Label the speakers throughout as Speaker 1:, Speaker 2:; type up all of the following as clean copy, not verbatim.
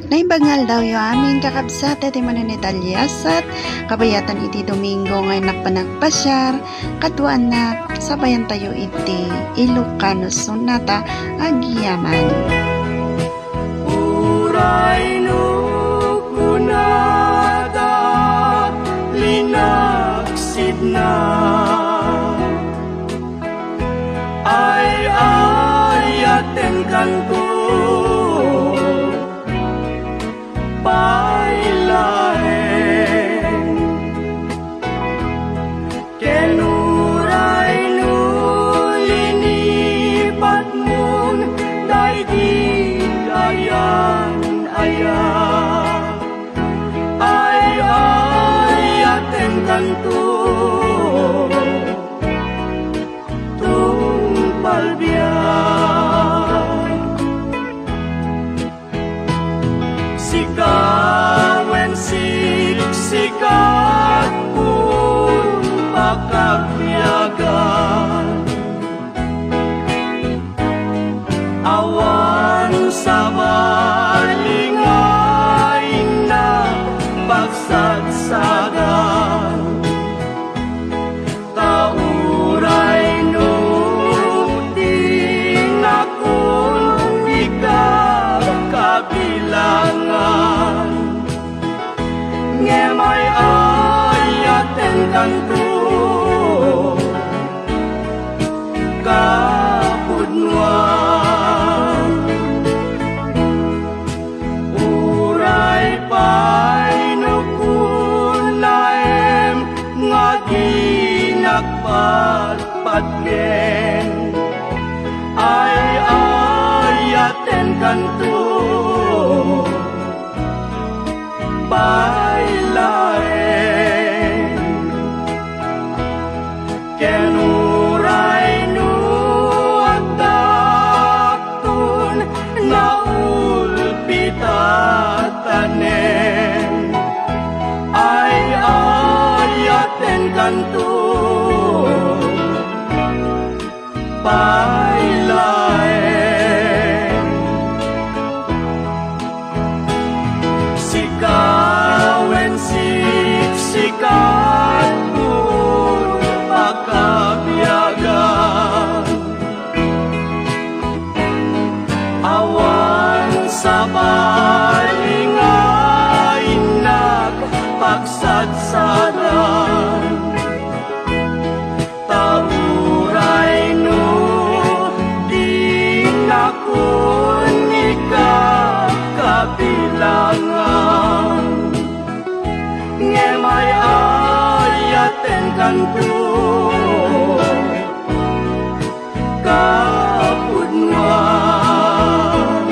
Speaker 1: Naibangal daw yo amin kakabsat iti mananitalyasat kabayatan iti Domingo ngay nakpanagpasyar katuan na sabayan tayo iti Ilocano Sonata agyaman.
Speaker 2: Uray no kunada linaksid na ay ayaten kanto pailaeng kenuray no linipat mon daigdig ayan ay ayaten kanto tumpalbiyan sigawen siksikat pun pakagyagan awan sa malingain na pagsagsagan tauray no tinakon ikakabilangan ngemay ayaten kanto kapudnuan uray pay no kunaem nga ginagpatpatgen ay ayaten kanto bailaeng kenuray no agdaktun na ulpitatanen ay ayaten kanto bailaeng sigawen siksikat pun pagkabiyagan awan sa malingain na pagsagsagan tauray no dinakon ikakabilangan ngemay ayaten kanto kapudnuan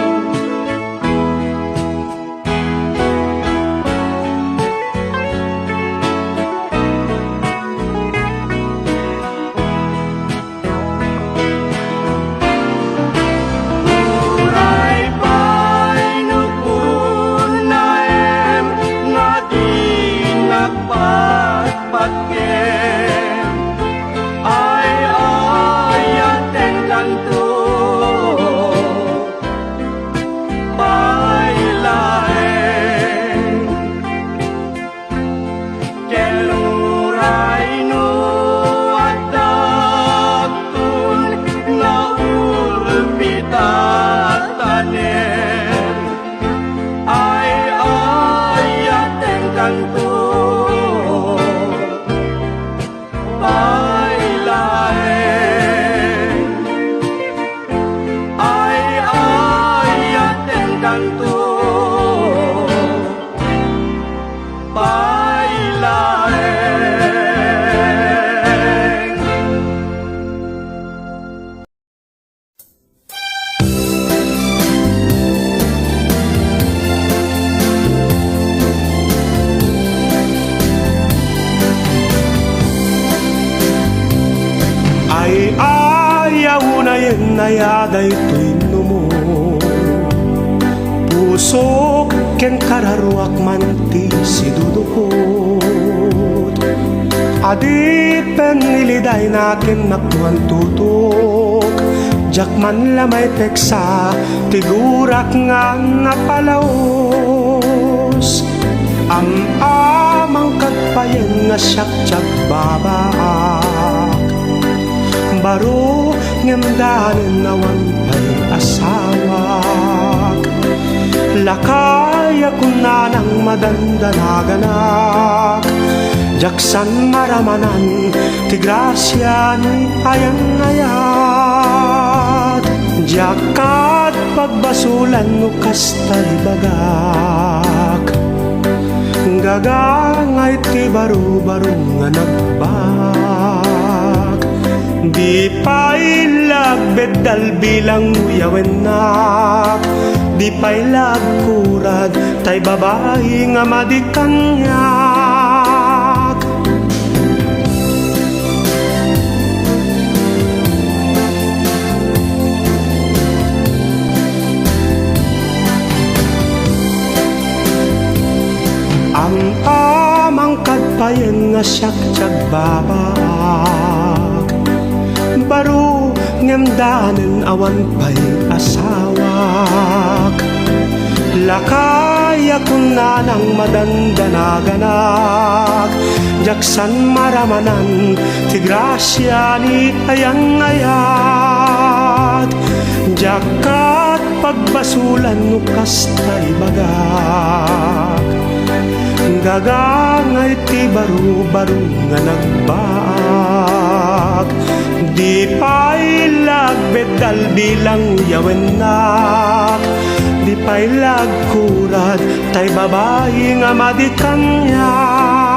Speaker 2: uray pay no kunaem nga ginagpatpatgen ay ayaten kanto bailaeng kenuray no agdaktun nga ulpitatanen ay ayaten kanto bailaeng ay ayaten kanto bailaeng
Speaker 3: ay ayaw na yan nayaday tuwino mo puso ken kararuak manti si dudukot adi peniliday natin naktuan tutok jakman lamay peksa tigurak nga napalaw Diyos ang amang kagpayen nga siyak tiyag babaak. Baro ngemdanen awan pay asawak. Lakaya kunanang madandanaganak. Jaksan maramanan ti grasya ni ayang-ayat. Jakat pagbasulan no kastay bagak. Gagangay ti baro-baro nga nagbak. Di pa ilagbedal bilang uyawenak. Di pa ilagkurad tay babae nga madikanyak. Ang amang kadpayen nga siyak tiyag babaak. Baro ngemdanen awan pay asawak. Lakaya kunanang madandanaganak. Jaksan maramanan ti grasya ni ayang-ayat. Jakat pagbasulan no kastay bagak. Gagangay ti baro-baro nga nagbak. Di pa ilagbedal bilang yawenak. Di pa ilagkurad tay babae nga madikanyak.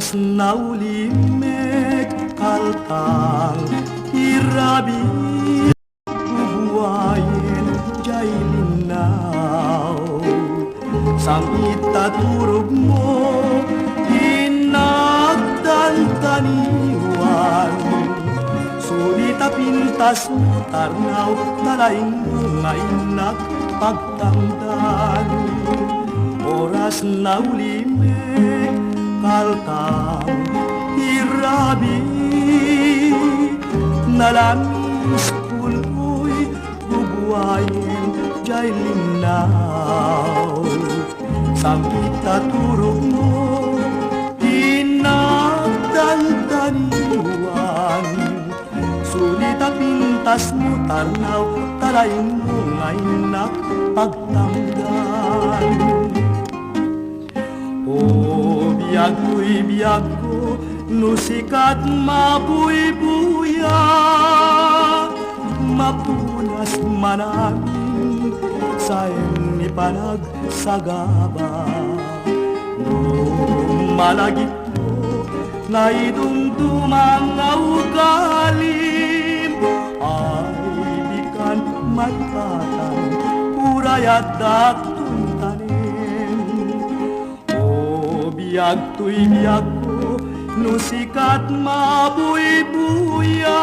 Speaker 3: Oras na ulimek kaltang irabi bubuhayin jay linaw. Samit taturog mo inagdantaniwan. Sulit pintas mo tarnaw talaing mga inak pagtangdan. Oras na ulimek kaltang irabi nalamis puloy bubuhayin jay linaw. Samit taturog mo inagdantaniwan. Sulit pintas mo tarnaw talaing mga inak pagtangdan. O biyag ko'y biyag ko, no sikat mabuybuya, mapunas manangin sa ni panagsagaba. No malagip ko, na idumdumang ugalim, ay di kan matpatan, urayat datong tanim. Biyag to'y biyag ko, no sikat mabuybuya,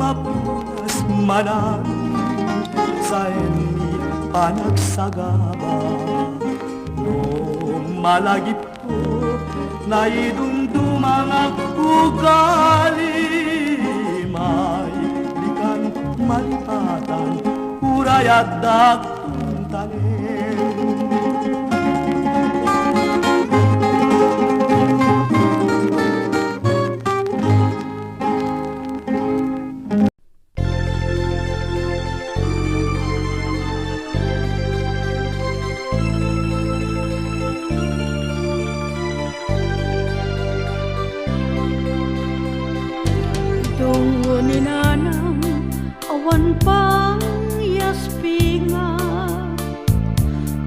Speaker 3: mapunas manangin sa eni panagsagaba. No malagip ko, na idumdumang ugali, may likan malipatan, urayat dakong tanim.
Speaker 4: Tungo ni nanang awan pang yaspinga,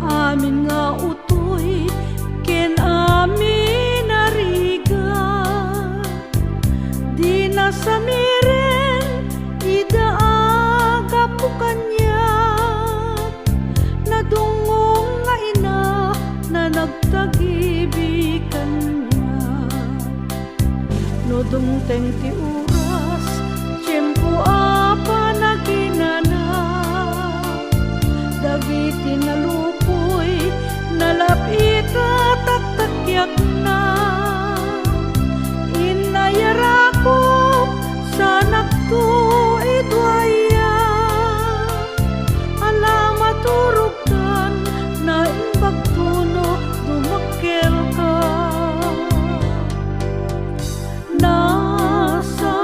Speaker 4: amin nga utoy ken amin nariga. Di na samiren idaaga po kanya, nadungong nga ina na nagtagibikan niya. Nodong teng ti oras, tiyempo apa naginana, dagiti nalupoy, nalapita taktakyak na. Inayarakop sa nakto idwaya, alamat turugtan na imbagtuno dumakkel ka. Nasa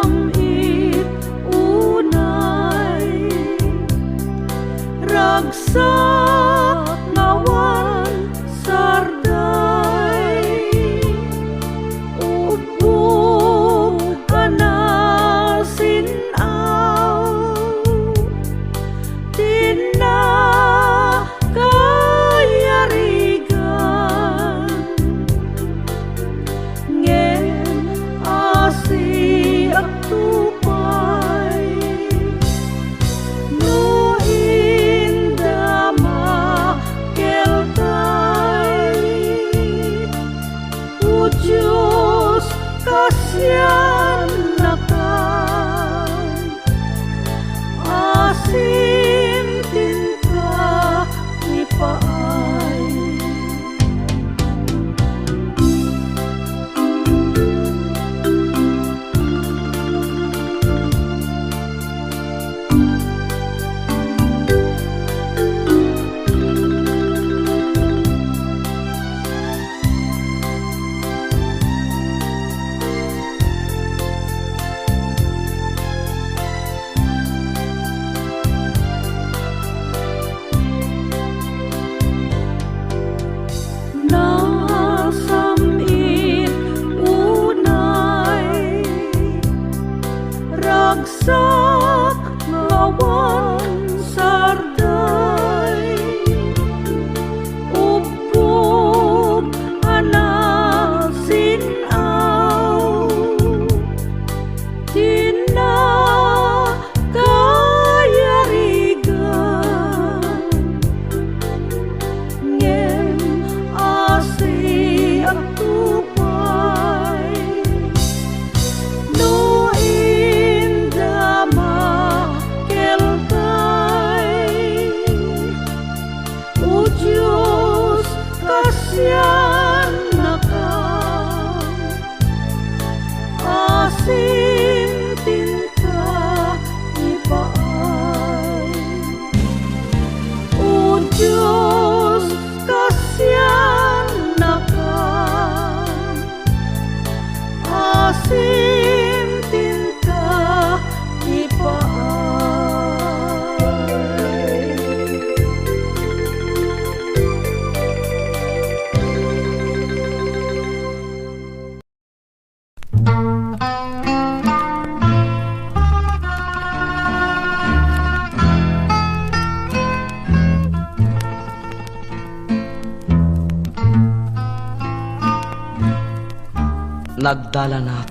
Speaker 5: Nagdala na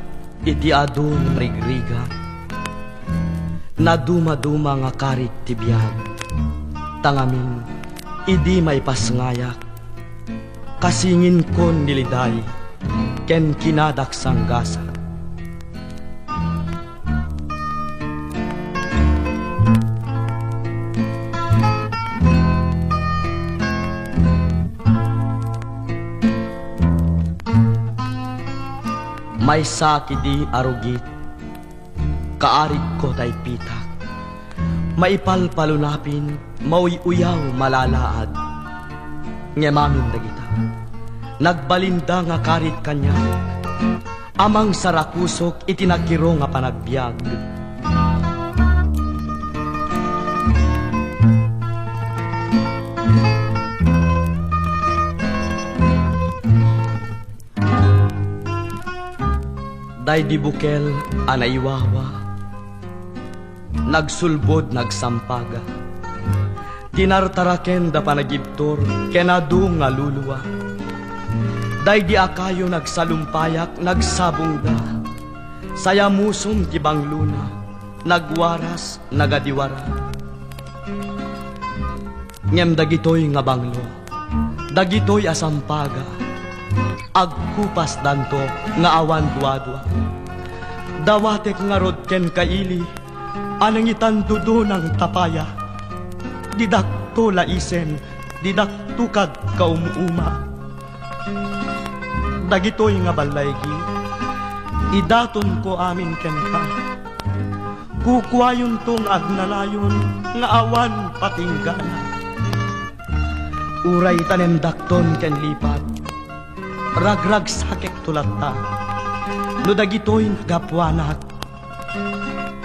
Speaker 5: iti adun rigriga, na dumaduma nga karit ti biyag, tangamin idi may pasngayak, kasingin kon niliday, ken kinadak sanggasa. May sakidi arugit, kaarit ko tay pitak, maipalpalunapin, mauy-uyaw malalaad. Ngemamin dagita, nagbalinda nga karit kanya, amang sarakusok itinagkiro nga panagbiag. Day di bukel anaywawa, nagsulbod nagsampaga, tinartaraken da panagibtor kenadu nga luluwa. Day di akayo nagsalumpayak nagsabong da, sayamusom ti bangluna, nagwaras nagadiwara. Ngem dagitoy nga banglo, dagitoy asampaga, agkupas danto nga awan duadwa. Dawatek nga rod ken kaili, anang itandudo ng tapaya. Didakto laisen, didakto kag kaumuuma. Dagitoy nga balaygi, idaton ko amin ken ka. Kukwayon tong agnalayon, nga awan patinggana. Uray tanem dakton ken lipat, ragrag sakek tulata, no dagitoy nagapwanak,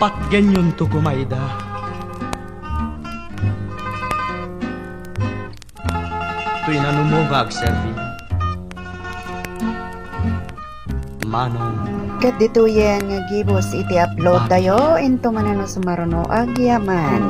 Speaker 5: patgenyon to kumayda. To'y nanumugag, Servi. Manong,
Speaker 1: Kat dito yan nga gibos iti upload tayo into manano sumaruno agyaman.